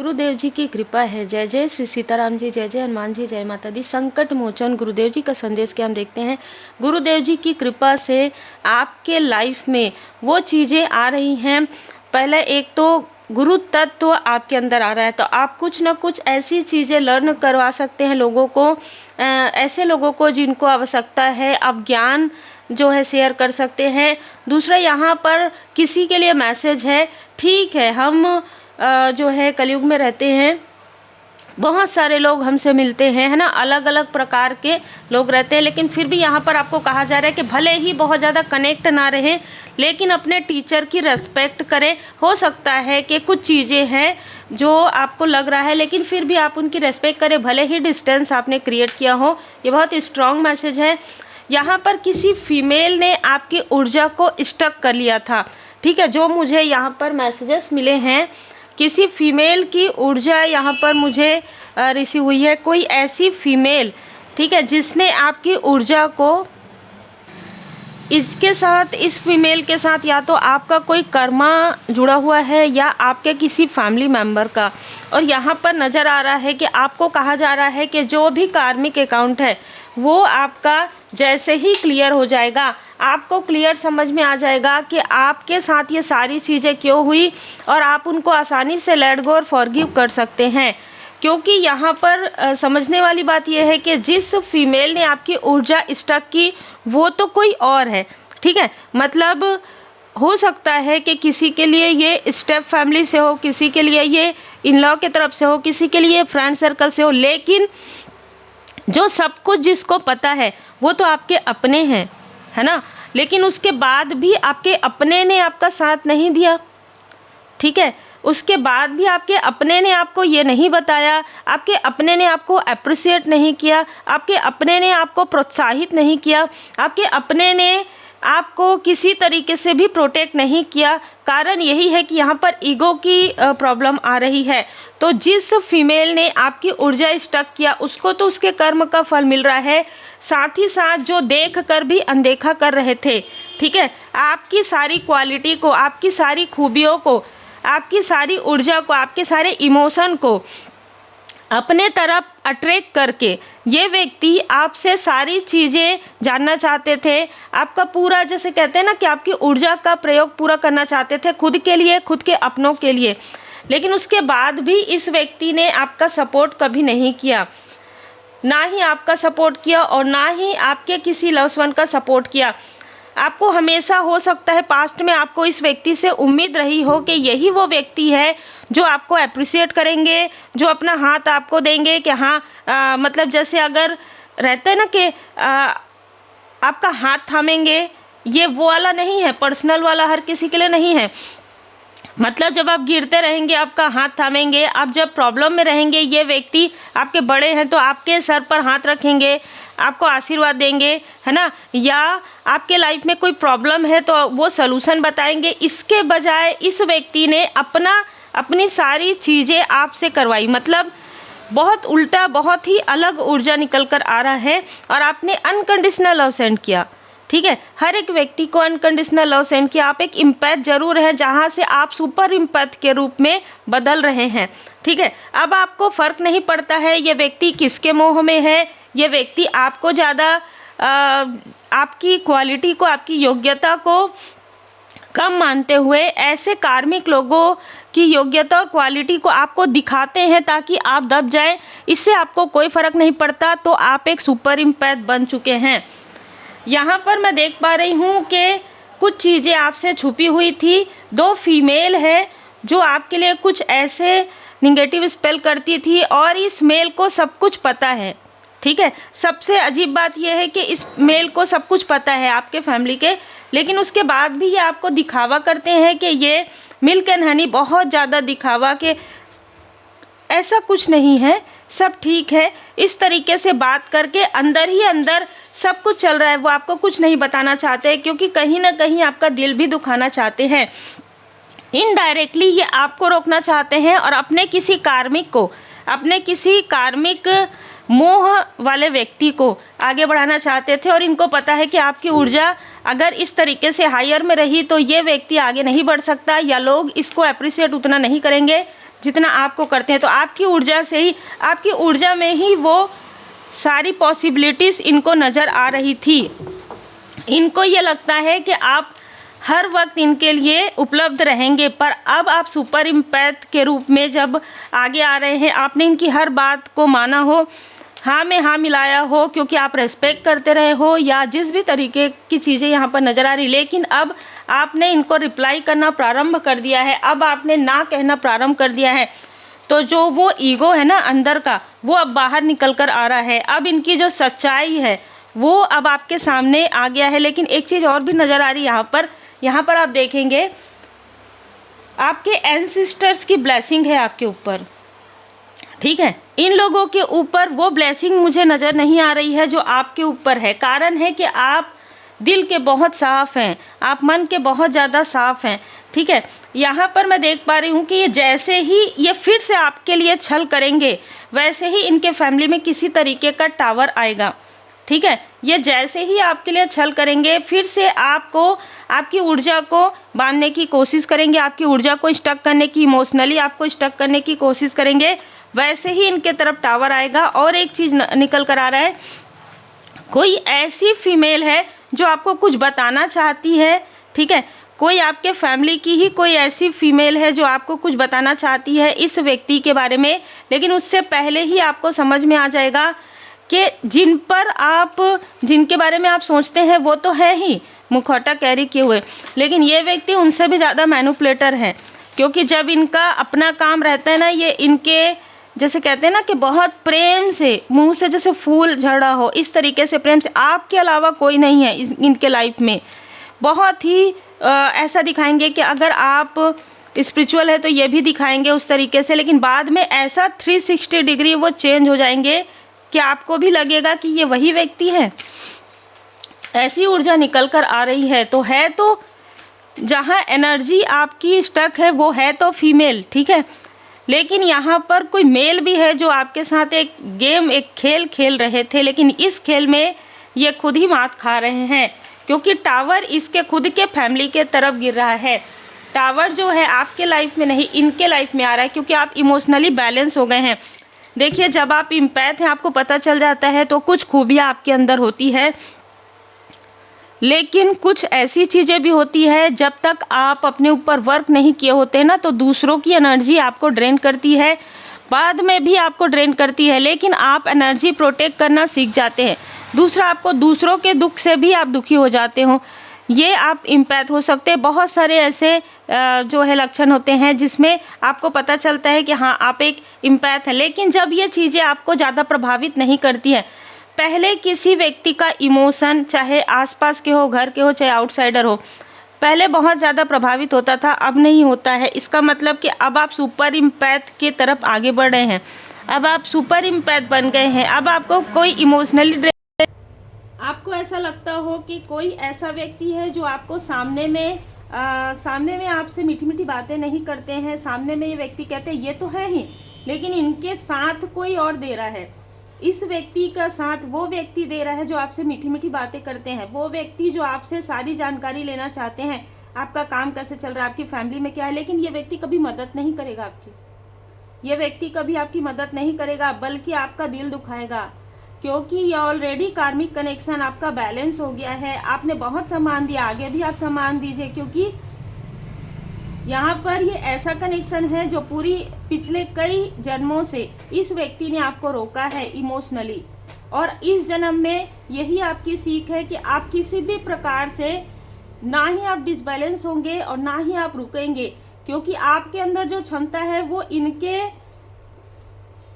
गुरुदेव जी की कृपा है। जय जय श्री सीताराम जी, जय जय हनुमान जी, जय माता दी। संकट मोचन गुरुदेव जी का संदेश के हम देखते हैं। गुरुदेव जी की कृपा से आपके लाइफ में वो चीज़ें आ रही हैं। पहले एक तो गुरु तत्व आपके अंदर आ रहा है, तो आप कुछ ना कुछ ऐसी चीज़ें लर्न करवा सकते हैं लोगों को, ऐसे लोगों को जिनको आवश्यकता है। आप ज्ञान जो है शेयर कर सकते हैं। दूसरा, यहाँ पर किसी के लिए मैसेज है। ठीक है, हम जो है कलयुग में रहते हैं, बहुत सारे लोग हमसे मिलते हैं, है ना, अलग अलग प्रकार के लोग रहते हैं, लेकिन फिर भी यहाँ पर आपको कहा जा रहा है कि भले ही बहुत ज़्यादा कनेक्ट ना रहें, लेकिन अपने टीचर की रेस्पेक्ट करें। हो सकता है कि कुछ चीज़ें हैं जो आपको लग रहा है, लेकिन फिर भी आप उनकी रेस्पेक्ट करें, भले ही डिस्टेंस आपने क्रिएट किया हो। ये बहुत स्ट्रॉन्ग मैसेज है। यहाँ पर किसी फीमेल ने आपकी ऊर्जा को स्टक कर लिया था। ठीक है, जो मुझे यहाँ पर मैसेजेस मिले हैं, किसी फीमेल की ऊर्जा यहाँ पर मुझे रिसीव हुई है। कोई ऐसी फीमेल, ठीक है, जिसने आपकी ऊर्जा को, इसके साथ, इस फीमेल के साथ या तो आपका कोई कर्मा जुड़ा हुआ है या आपके किसी फैमिली मेम्बर का। और यहाँ पर नज़र आ रहा है कि आपको कहा जा रहा है कि जो भी कार्मिक अकाउंट है वो आपका जैसे ही क्लियर हो जाएगा, आपको क्लियर समझ में आ जाएगा कि आपके साथ ये सारी चीज़ें क्यों हुई, और आप उनको आसानी से लेट गो और फॉरगिव कर सकते हैं। क्योंकि यहाँ पर समझने वाली बात यह है कि जिस फीमेल ने आपकी ऊर्जा स्टक की वो तो कोई और है। ठीक है, मतलब हो सकता है कि किसी के लिए ये स्टेप फैमिली से हो, किसी के लिए ये इन लॉ की तरफ से हो, किसी के लिए फ्रेंड सर्कल से हो, लेकिन जो सब कुछ जिसको पता है वो तो आपके अपने हैं, है ना। लेकिन उसके बाद भी आपके अपने ने आपका साथ नहीं दिया। ठीक है, उसके बाद भी आपके अपने ने आपको ये नहीं बताया, आपके अपने ने आपको अप्रिशिएट नहीं किया, आपके अपने ने आपको प्रोत्साहित नहीं किया, आपके अपने ने आपको किसी तरीके से भी प्रोटेक्ट नहीं किया। कारण यही है कि यहाँ पर ईगो की प्रॉब्लम आ रही है। तो जिस फीमेल ने आपकी ऊर्जा स्टक किया उसको तो उसके कर्म का फल मिल रहा है, साथ ही साथ जो देख कर भी अनदेखा कर रहे थे, ठीक है, आपकी सारी क्वालिटी को, आपकी सारी खूबियों को, आपकी सारी ऊर्जा को, आपके सारे इमोशन को अपने तरफ अट्रैक्ट करके ये व्यक्ति आपसे सारी चीज़ें जानना चाहते थे। आपका पूरा, जैसे कहते हैं ना कि आपकी ऊर्जा का प्रयोग पूरा करना चाहते थे खुद के लिए, खुद के अपनों के लिए। लेकिन उसके बाद भी इस व्यक्ति ने आपका सपोर्ट कभी नहीं किया, ना ही आपका सपोर्ट किया और ना ही आपके किसी लव्स वन का सपोर्ट किया। आपको हमेशा, हो सकता है पास्ट में आपको इस व्यक्ति से उम्मीद रही हो कि यही वो व्यक्ति है जो आपको अप्रिशिएट करेंगे, जो अपना हाथ आपको देंगे कि हाँ, मतलब जैसे अगर रहता है ना कि आपका हाथ थामेंगे, ये वो वाला नहीं है, पर्सनल वाला हर किसी के लिए नहीं है। मतलब जब आप गिरते रहेंगे आपका हाथ थामेंगे, आप जब प्रॉब्लम में रहेंगे ये व्यक्ति आपके बड़े हैं तो आपके सर पर हाथ रखेंगे, आपको आशीर्वाद देंगे, है ना। या आपके लाइफ में कोई प्रॉब्लम है तो वो सलूशन बताएंगे। इसके बजाय इस व्यक्ति ने अपनी सारी चीज़ें आपसे करवाई। मतलब बहुत उल्टा, बहुत ही अलग ऊर्जा निकल कर आ रहा है और आपने अनकंडीशनल लव सेंड किया। ठीक है, हर एक व्यक्ति को अनकंडीशनल लव सेंड किया। आप एक इम्पैथ जरूर हैं, जहाँ से आप सुपर इम्पैथ के रूप में बदल रहे हैं। ठीक है, अब आपको फ़र्क नहीं पड़ता है ये व्यक्ति किसके मोह में है। ये व्यक्ति आपको ज़्यादा आपकी क्वालिटी को, आपकी योग्यता को कम मानते हुए ऐसे कार्मिक लोगों की योग्यता और क्वालिटी को आपको दिखाते हैं ताकि आप दब जाएं। इससे आपको कोई फ़र्क नहीं पड़ता, तो आप एक सुपर इम्पैथ बन चुके हैं। यहाँ पर मैं देख पा रही हूँ कि कुछ चीज़ें आपसे छुपी हुई थी। दो फीमेल है जो आपके लिए कुछ ऐसे निगेटिव स्पेल करती थी और इस मेल को सब कुछ पता है। ठीक है, सबसे अजीब बात यह है कि इस मेल को सब कुछ पता है आपके फैमिली के, लेकिन उसके बाद भी ये आपको दिखावा करते हैं कि ये मिल्क एंड हनी, बहुत ज़्यादा दिखावा कि ऐसा कुछ नहीं है, सब ठीक है। इस तरीके से बात करके अंदर ही अंदर सब कुछ चल रहा है। वो आपको कुछ नहीं बताना चाहते क्योंकि कहीं ना कहीं आपका दिल भी दुखाना चाहते हैं। इनडायरेक्टली ये आपको रोकना चाहते हैं और अपने किसी कार्मिक को, अपने किसी कार्मिक मोह वाले व्यक्ति को आगे बढ़ाना चाहते थे। और इनको पता है कि आपकी ऊर्जा अगर इस तरीके से हायर में रही तो ये व्यक्ति आगे नहीं बढ़ सकता, या लोग इसको अप्रिशिएट उतना नहीं करेंगे जितना आपको करते हैं। तो आपकी ऊर्जा से ही, आपकी ऊर्जा में ही वो सारी पॉसिबिलिटीज़ इनको नज़र आ रही थी। इनको ये लगता है कि आप हर वक्त इनके लिए उपलब्ध रहेंगे, पर अब आप सुपर इम्पैथ के रूप में जब आगे आ रहे हैं, आपने इनकी हर बात को माना हो, हाँ में हाँ मिलाया हो, क्योंकि आप रेस्पेक्ट करते रहे हो या जिस भी तरीके की चीज़ें यहाँ पर नज़र आ रही, लेकिन अब आपने इनको रिप्लाई करना प्रारंभ कर दिया है, अब आपने ना कहना प्रारंभ कर दिया है। तो जो वो ईगो है ना अंदर का, वो अब बाहर निकल कर आ रहा है। अब इनकी जो सच्चाई है वो अब आपके सामने आ गया है। लेकिन एक चीज़ और भी नज़र आ रही है यहाँ पर आप देखेंगे, आपके एंसेस्टर्स की ब्लेसिंग है आपके ऊपर, ठीक है। इन लोगों के ऊपर वो ब्लेसिंग मुझे नज़र नहीं आ रही है जो आपके ऊपर है। कारण है कि आप दिल के बहुत साफ़ हैं, आप मन के बहुत ज़्यादा साफ़ हैं, ठीक है। यहाँ पर मैं देख पा रही हूँ कि ये जैसे ही ये फिर से आपके लिए छल करेंगे, वैसे ही इनके फैमिली में किसी तरीके का टावर आएगा, ठीक है। ये जैसे ही आपके लिए छल करेंगे, फिर से आपको, आपकी ऊर्जा को बांधने की कोशिश करेंगे, आपकी ऊर्जा को स्टक करने की, इमोशनली आपको स्टक करने की कोशिश करेंगे, वैसे ही इनके तरफ टावर आएगा। और एक चीज़ निकल कर आ रहा है, कोई ऐसी फीमेल है जो आपको कुछ बताना चाहती है, ठीक है। कोई आपके फैमिली की ही कोई ऐसी फीमेल है जो आपको कुछ बताना चाहती है इस व्यक्ति के बारे में, लेकिन उससे पहले ही आपको समझ में आ जाएगा कि जिनके बारे में आप सोचते हैं वो तो है ही मुखौटा कैरी किए हुए, लेकिन ये व्यक्ति उनसे भी ज़्यादा मैनिपुलेटर है। क्योंकि जब इनका अपना काम रहता है ना, ये इनके जैसे कहते हैं ना कि बहुत प्रेम से, मुंह से जैसे फूल झड़ा हो, इस तरीके से प्रेम से, आपके अलावा कोई नहीं है इनके लाइफ में। बहुत ही ऐसा दिखाएंगे कि अगर आप स्पिरिचुअल है तो ये भी दिखाएंगे उस तरीके से, लेकिन बाद में ऐसा 360 डिग्री वो चेंज हो जाएंगे कि आपको भी लगेगा कि ये वही व्यक्ति है। ऐसी ऊर्जा निकल कर आ रही है। तो जहाँ एनर्जी आपकी स्टक है वो है तो फीमेल, ठीक है, लेकिन यहाँ पर कोई मेल भी है जो आपके साथ एक गेम, एक खेल खेल रहे थे, लेकिन इस खेल में ये खुद ही मात खा रहे हैं, क्योंकि टावर इसके खुद के फैमिली के तरफ गिर रहा है। टावर जो है आपके लाइफ में नहीं, इनके लाइफ में आ रहा है, क्योंकि आप इमोशनली बैलेंस हो गए हैं। देखिए, जब आप इम्पैथ हैं, आपको पता चल जाता है तो कुछ खूबियाँ आपके अंदर होती है, लेकिन कुछ ऐसी चीज़ें भी होती है, जब तक आप अपने ऊपर वर्क नहीं किए होते ना, तो दूसरों की एनर्जी आपको ड्रेन करती है, बाद में भी आपको ड्रेन करती है, लेकिन आप एनर्जी प्रोटेक्ट करना सीख जाते हैं। दूसरा, आपको दूसरों के दुख से भी आप दुखी हो जाते हो, ये आप इम्पैथ हो सकते हैं। बहुत सारे ऐसे जो है लक्षण होते हैं जिसमें आपको पता चलता है कि हाँ आप एक इम्पैथ हैं। लेकिन जब ये चीज़ें आपको ज़्यादा प्रभावित नहीं करती है, पहले किसी व्यक्ति का इमोशन, चाहे आसपास के हो, घर के हो, चाहे आउटसाइडर हो, पहले बहुत ज़्यादा प्रभावित होता था, अब नहीं होता है। इसका मतलब कि अब आप सुपर इम्पैथ की तरफ आगे बढ़ रहे हैं, अब आप सुपर इम्पैथ बन गए हैं। अब आपको कोई इमोशनली, आपको ऐसा लगता हो कि कोई ऐसा व्यक्ति है जो आपको सामने में आपसे मीठी मीठी बातें नहीं करते हैं, सामने में ये व्यक्ति कहते हैं ये तो है ही, लेकिन इनके साथ कोई और दे रहा है। इस व्यक्ति का साथ वो व्यक्ति दे रहा है जो आपसे मीठी मीठी बातें करते हैं, वो व्यक्ति जो आपसे सारी जानकारी लेना चाहते हैं, आपका काम कैसे चल रहा है, आपकी फैमिली में क्या है, लेकिन ये व्यक्ति कभी मदद नहीं करेगा आपकी। ये व्यक्ति कभी आपकी मदद नहीं करेगा, बल्कि आपका दिल दुखाएगा, क्योंकि ये ऑलरेडी कार्मिक कनेक्शन आपका बैलेंस हो गया है। आपने बहुत सम्मान दिया, आगे भी आप सम्मान दीजिए, क्योंकि यहाँ पर ये ऐसा कनेक्शन है जो पूरी पिछले कई जन्मों से इस व्यक्ति ने आपको रोका है इमोशनली, और इस जन्म में यही आपकी सीख है कि आप किसी भी प्रकार से ना ही आप डिसबैलेंस होंगे और ना ही आप रुकेंगे, क्योंकि आपके अंदर जो क्षमता है वो इनके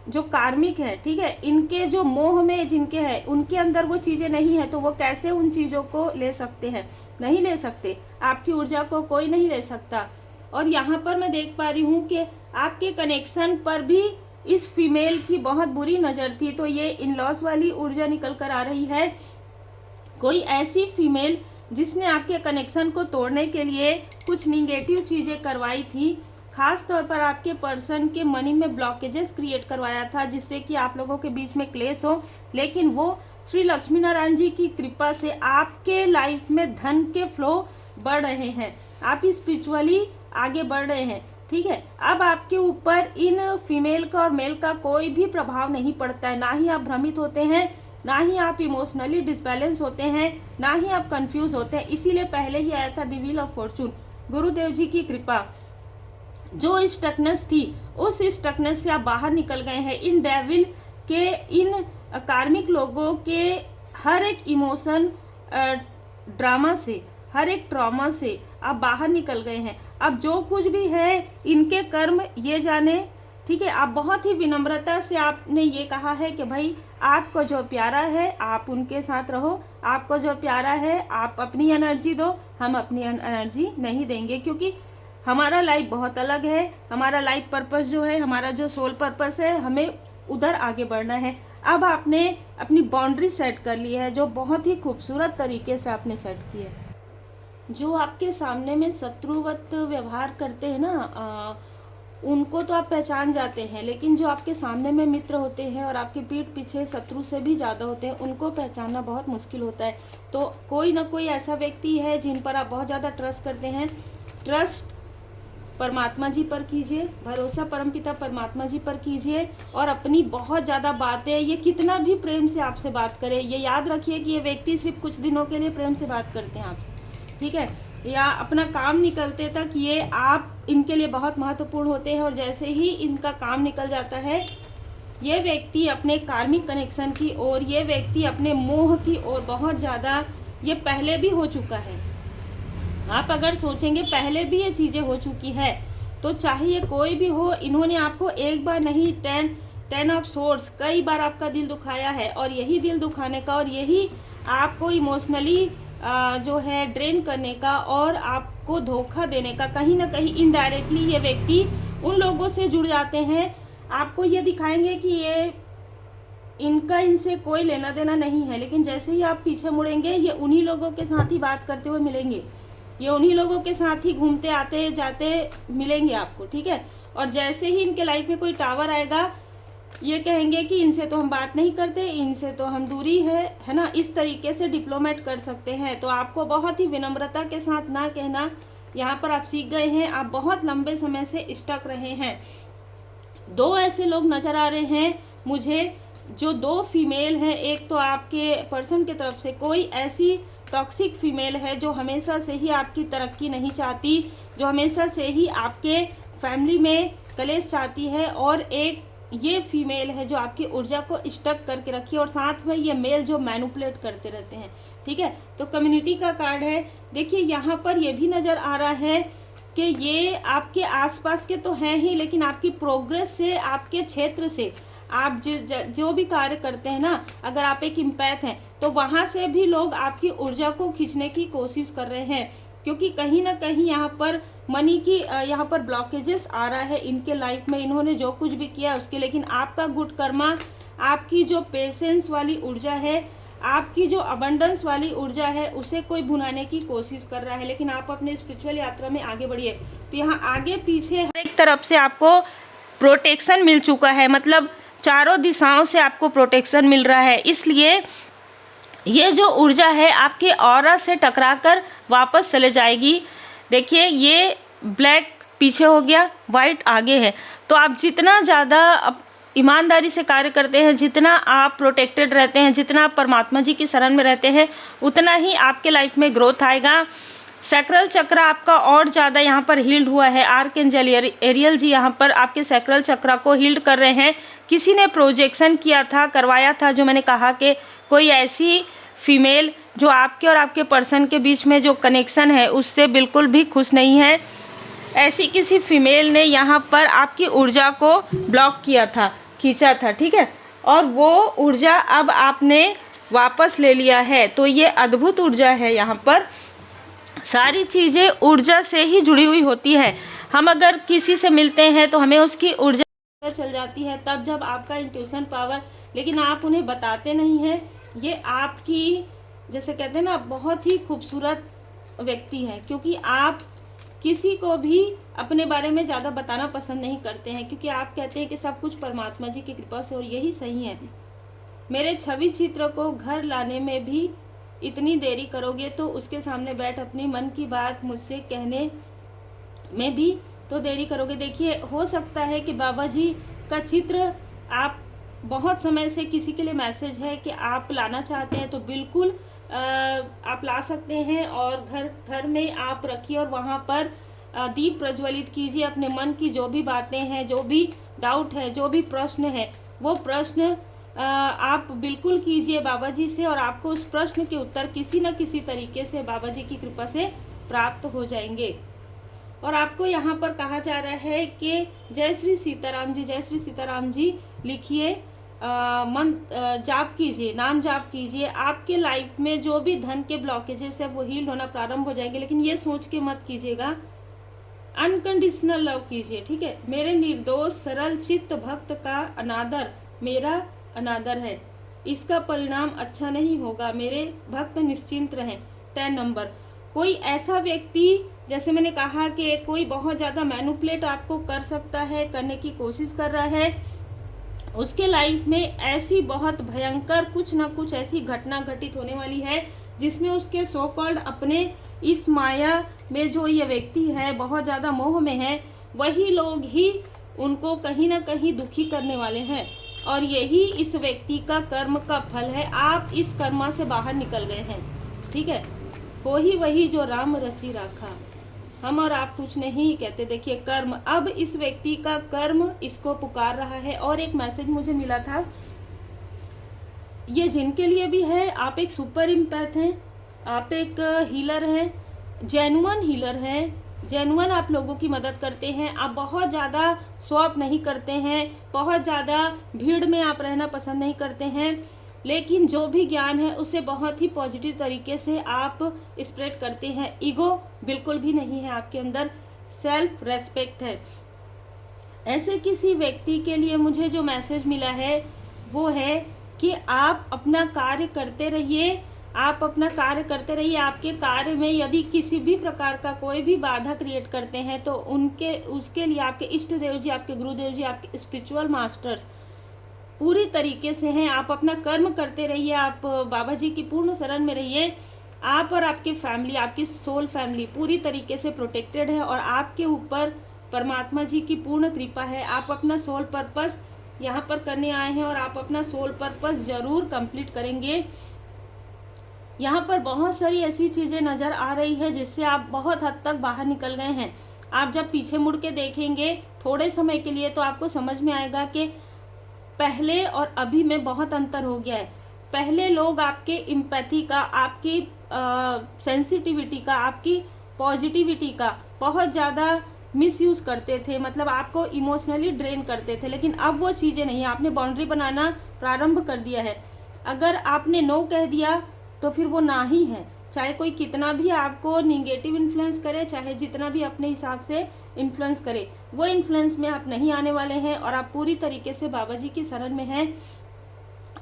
जो कार्मिक है, ठीक है, इनके जो मोह में जिनके है, उनके अंदर वो चीज़ें नहीं है, तो वो कैसे उन चीज़ों को ले सकते हैं? नहीं ले सकते। आपकी ऊर्जा को कोई नहीं ले सकता। और यहाँ पर मैं देख पा रही हूँ कि आपके कनेक्शन पर भी इस फीमेल की बहुत बुरी नज़र थी, तो ये इन लॉस वाली ऊर्जा निकल कर आ रही है। कोई ऐसी फीमेल जिसने आपके कनेक्शन को तोड़ने के लिए कुछ निगेटिव चीज़ें करवाई थी, खास तौर पर आपके पर्सन के मनी में ब्लॉकेजेस क्रिएट करवाया था, जिससे कि आप लोगों के बीच में क्लेश हो, लेकिन वो श्री लक्ष्मी नारायण जी की कृपा से आपके लाइफ में धन के फ्लो बढ़ रहे हैं, आप स्पिरिचुअली आगे बढ़ रहे हैं। ठीक है। अब आपके ऊपर इन फीमेल का और मेल का कोई भी प्रभाव नहीं पड़ता है, ना ही आप भ्रमित होते हैं, ना ही आप इमोशनली डिसबैलेंस होते हैं, ना ही आप कंफ्यूज होते हैं। इसीलिए पहले ही आया था द व्हील ऑफ फॉर्चून, गुरुदेव जी की कृपा। जो स्टकनेस थी उस स्टकनेस से आप बाहर निकल गए हैं। इन डेविल के, इन कार्मिक लोगों के हर एक इमोशन ड्रामा से, हर एक ट्रॉमा से आप बाहर निकल गए हैं। अब जो कुछ भी है इनके कर्म ये जाने, ठीक है। आप बहुत ही विनम्रता से आपने ये कहा है कि भाई आपको जो प्यारा है आप उनके साथ रहो, आपको जो प्यारा है आप अपनी एनर्जी दो, हम अपनी एनर्जी नहीं देंगे, क्योंकि हमारा लाइफ बहुत अलग है। हमारा लाइफ पर्पस जो है, हमारा जो सोल पर्पस है, हमें उधर आगे बढ़ना है। अब आपने अपनी बाउंड्री सेट कर ली है, जो बहुत ही खूबसूरत तरीके से आपने सेट की है। जो आपके सामने में शत्रुवत व्यवहार करते हैं ना, उनको तो आप पहचान जाते हैं, लेकिन जो आपके सामने में मित्र होते हैं और आपके पीठ पीछे शत्रु से भी ज़्यादा होते हैं, उनको पहचानना बहुत मुश्किल होता है। तो कोई ना कोई ऐसा व्यक्ति है जिन पर आप बहुत ज़्यादा ट्रस्ट करते हैं। ट्रस्ट परमात्मा जी पर कीजिए, भरोसा परमपिता परमात्मा जी पर कीजिए, और अपनी बहुत ज़्यादा बातें, ये कितना भी प्रेम से आपसे बात करे, ये याद रखिए कि ये व्यक्ति सिर्फ कुछ दिनों के लिए प्रेम से बात करते हैं आपसे, ठीक है, या अपना काम निकलते तक ये आप इनके लिए बहुत महत्वपूर्ण होते हैं। और जैसे ही इनका काम निकल जाता है, ये व्यक्ति अपने कार्मिक कनेक्शन की ओर, ये व्यक्ति अपने मोह की ओर बहुत ज़्यादा, ये पहले भी हो चुका है। आप अगर सोचेंगे पहले भी ये चीज़ें हो चुकी है, तो चाहे ये कोई भी हो, इन्होंने आपको एक बार नहीं 10 ऑफ सोर्स कई बार आपका दिल दुखाया है, और यही दिल दुखाने का और यही आपको इमोशनली जो है ड्रेन करने का और आपको धोखा देने का, कहीं ना कहीं इनडायरेक्टली ये व्यक्ति उन लोगों से जुड़ जाते हैं। आपको ये दिखाएंगे कि ये इनका इनसे कोई लेना देना नहीं है, लेकिन जैसे ही आप पीछे मुड़ेंगे ये उन्हीं लोगों के साथ ही बात करते हुए मिलेंगे, ये उन्हीं लोगों के साथ ही घूमते आते जाते मिलेंगे आपको, ठीक है। और जैसे ही इनके लाइफ में कोई टावर आएगा, ये कहेंगे कि इनसे तो हम बात नहीं करते, इनसे तो हम दूरी है ना। इस तरीके से डिप्लोमेट कर सकते हैं। तो आपको बहुत ही विनम्रता के साथ ना कहना यहाँ पर आप सीख गए हैं। आप बहुत लंबे समय से स्टक रहे हैं। 2 ऐसे लोग नज़र आ रहे हैं मुझे, जो 2 फीमेल हैं। एक तो आपके पर्सन की तरफ से कोई ऐसी टॉक्सिक फीमेल है जो हमेशा से ही आपकी तरक्की नहीं चाहती, जो हमेशा से ही आपके फैमिली में कलेश चाहती है, और एक ये फीमेल है जो आपकी ऊर्जा को स्टक करके रखी है, और साथ में ये मेल जो मैनिपुलेट करते रहते हैं, ठीक है। तो कम्युनिटी का कार्ड है। देखिए यहाँ पर ये भी नज़र आ रहा है कि ये आपके आसपास के तो हैं ही, लेकिन आपकी प्रोग्रेस से, आपके क्षेत्र से, आप जो भी कार्य करते हैं ना, अगर आप एक इम्पैथ हैं तो वहाँ से भी लोग आपकी ऊर्जा को खींचने की कोशिश कर रहे हैं, क्योंकि कहीं ना कहीं यहाँ पर मनी की यहाँ पर ब्लॉकेजेस आ रहा है इनके लाइफ में। इन्होंने जो कुछ भी किया उसके, लेकिन आपका गुड कर्मा, आपकी जो पेशेंस वाली ऊर्जा है, आपकी जो अबंडेंस वाली ऊर्जा है, उसे कोई भुनाने की कोशिश कर रहा है। लेकिन आप अपने स्पिरिचुअल यात्रा में आगे बढ़िए। तो यहाँ आगे पीछे हर एक तरफ से आपको प्रोटेक्शन मिल चुका है, मतलब चारों दिशाओं से आपको प्रोटेक्शन मिल रहा है। इसलिए ये जो ऊर्जा है आपके ऑरा से टकराकर वापस चले जाएगी। देखिए ये ब्लैक पीछे हो गया, वाइट आगे है। तो आप जितना ज़्यादा ईमानदारी से कार्य करते हैं, जितना आप प्रोटेक्टेड रहते हैं, जितना आप परमात्मा जी की शरण में रहते हैं, उतना ही आपके लाइफ में ग्रोथ आएगा। सैक्रल चक्र आपका और ज़्यादा यहाँ पर हील्ड हुआ है। आर्कएंजल एरियल जी यहाँ पर आपके सैक्रल चक्र को हील्ड कर रहे हैं। किसी ने प्रोजेक्शन किया था, करवाया था, जो मैंने कहा कि कोई ऐसी फीमेल जो आपके और आपके पर्सन के बीच में जो कनेक्शन है उससे बिल्कुल भी खुश नहीं है, ऐसी किसी फीमेल ने यहाँ पर आपकी ऊर्जा को ब्लॉक किया था, खींचा था, ठीक है। और वो ऊर्जा अब आपने वापस ले लिया है। तो ये अद्भुत ऊर्जा है। यहाँ पर सारी चीज़ें ऊर्जा से ही जुड़ी हुई होती है। हम अगर किसी से मिलते हैं तो हमें उसकी ऊर्जा चल जाती है, तब जब आपका इंट्यूशन पावर, लेकिन आप उन्हें बताते नहीं हैं। ये आपकी, जैसे कहते हैं ना, बहुत ही खूबसूरत व्यक्ति है, क्योंकि आप किसी को भी अपने बारे में ज़्यादा बताना पसंद नहीं करते हैं, क्योंकि आप कहते हैं कि सब कुछ परमात्मा जी की कृपा से, और यही सही है। मेरे छवि चित्र को घर लाने में भी इतनी देरी करोगे तो उसके सामने बैठ अपनी मन की बात मुझसे कहने में भी तो देरी करोगे। देखिए, हो सकता है कि बाबा जी का चित्र आप बहुत समय से किसी के लिए मैसेज है कि आप लाना चाहते हैं, तो बिल्कुल आप ला सकते हैं और घर में आप रखिए और वहाँ पर दीप प्रज्वलित कीजिए। अपने मन की जो भी बातें हैं, जो भी डाउट है, जो भी प्रश्न है, वो प्रश्न आप बिल्कुल कीजिए बाबा जी से, और आपको उस प्रश्न के उत्तर किसी न किसी तरीके से बाबा जी की कृपा से प्राप्त हो जाएंगे। और आपको यहाँ पर कहा जा रहा है कि जय श्री सीताराम जी, जय श्री सीताराम जी लिखिए, जाप कीजिए, नाम जाप कीजिए। आपके लाइफ में जो भी धन के ब्लॉकेजेस है वो हील होना प्रारंभ हो जाएंगे। लेकिन ये सोच के मत कीजिएगा, अनकंडीशनल लव कीजिए, ठीक है। मेरे निर्दोष सरल चित्त भक्त का अनादर मेरा अनादर है, इसका परिणाम अच्छा नहीं होगा, मेरे भक्त निश्चिंत रहें। 10 नंबर, कोई ऐसा व्यक्ति, जैसे मैंने कहा कि कोई बहुत ज़्यादा मैनिपुलेट आपको कर सकता है, करने की कोशिश कर रहा है, उसके लाइफ में ऐसी बहुत भयंकर कुछ ना कुछ ऐसी घटना घटित होने वाली है जिसमें उसके सो कॉल्ड अपने इस माया में जो ये व्यक्ति है बहुत ज़्यादा मोह में है, वही लोग ही उनको कहीं ना कहीं दुखी करने वाले हैं। और यही इस व्यक्ति का कर्म का फल है। आप इस कर्मा से बाहर निकल गए हैं, ठीक है। हो ही वही जो राम रचि राखा, हम और आप कुछ नहीं कहते। देखिए, कर्म, अब इस व्यक्ति का कर्म इसको पुकार रहा है। और एक मैसेज मुझे मिला था, ये जिनके लिए भी है, आप एक सुपर इम्पैथ हैं, आप एक हीलर हैं, जेन्युइन हीलर हैं, जेन्युइन आप लोगों की मदद करते हैं। आप बहुत ज़्यादा स्वैप नहीं करते हैं, बहुत ज़्यादा भीड़ में आप रहना पसंद नहीं करते हैं, लेकिन जो भी ज्ञान है उसे बहुत ही पॉजिटिव तरीके से आप स्प्रेड करते हैं। ईगो बिल्कुल भी नहीं है आपके अंदर, सेल्फ रेस्पेक्ट है। ऐसे किसी व्यक्ति के लिए मुझे जो मैसेज मिला है वो है कि आप अपना कार्य करते रहिए, आप अपना कार्य करते रहिए। आपके कार्य में यदि किसी भी प्रकार का कोई भी बाधा क्रिएट करते हैं तो उसके लिए आपके इष्ट देव जी, आपके गुरुदेव जी, आपके स्पिरिचुअल मास्टर्स पूरी तरीके से हैं। आप अपना कर्म करते रहिए, आप बाबा जी की पूर्ण शरण में रहिए। आप और आपकी फैमिली, आपकी सोल फैमिली पूरी तरीके से प्रोटेक्टेड है और आपके ऊपर परमात्मा जी की पूर्ण कृपा है। आप अपना सोल पर्पस यहाँ पर करने आए हैं और आप अपना सोल पर्पस ज़रूर कंप्लीट करेंगे। यहाँ पर बहुत सारी ऐसी चीज़ें नज़र आ रही है जिससे आप बहुत हद तक बाहर निकल गए हैं। आप जब पीछे मुड़ के देखेंगे थोड़े समय के लिए तो आपको समझ में आएगा कि पहले और अभी में बहुत अंतर हो गया है। पहले लोग आपके इम्पैथी का, आपकी सेंसिटिविटी का, आपकी पॉजिटिविटी का बहुत ज़्यादा मिसयूज़ करते थे, मतलब आपको इमोशनली ड्रेन करते थे। लेकिन अब वो चीज़ें नहीं, आपने बाउंड्री बनाना प्रारंभ कर दिया है। अगर आपने नो कह दिया तो फिर वो ना ही है, चाहे कोई कितना भी आपको निगेटिव इन्फ्लुएंस करे, चाहे जितना भी अपने हिसाब से इन्फ्लुएंस करे, वो इन्फ्लुएंस में आप नहीं आने वाले हैं और आप पूरी तरीके से बाबा जी की शरण में हैं।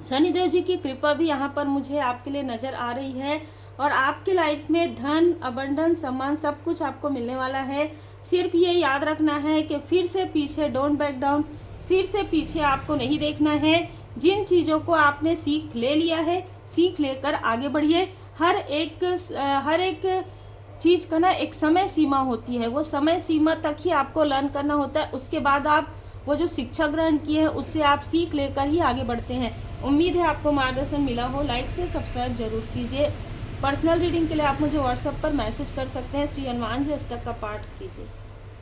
शनिदेव जी की कृपा भी यहाँ पर मुझे आपके लिए नज़र आ रही है और आपके लाइफ में धन, अबंडन, सम्मान सब कुछ आपको मिलने वाला है। सिर्फ ये याद रखना है कि फिर से पीछे, डोंट बैक डाउन, फिर से पीछे आपको नहीं देखना है। जिन चीज़ों को आपने सीख ले लिया है, सीख लेकर आगे बढ़िए। हर एक चीज़ का ना एक समय सीमा होती है, वो समय सीमा तक ही आपको लर्न करना होता है। उसके बाद आप वो जो शिक्षा ग्रहण की है उससे आप सीख लेकर ही आगे बढ़ते हैं। उम्मीद है आपको मार्गदर्शन मिला हो। लाइक से सब्सक्राइब जरूर कीजिए। पर्सनल रीडिंग के लिए आप मुझे व्हाट्सएप पर मैसेज कर सकते हैं। श्री हनुमान जी अष्टक का पाठ कीजिए।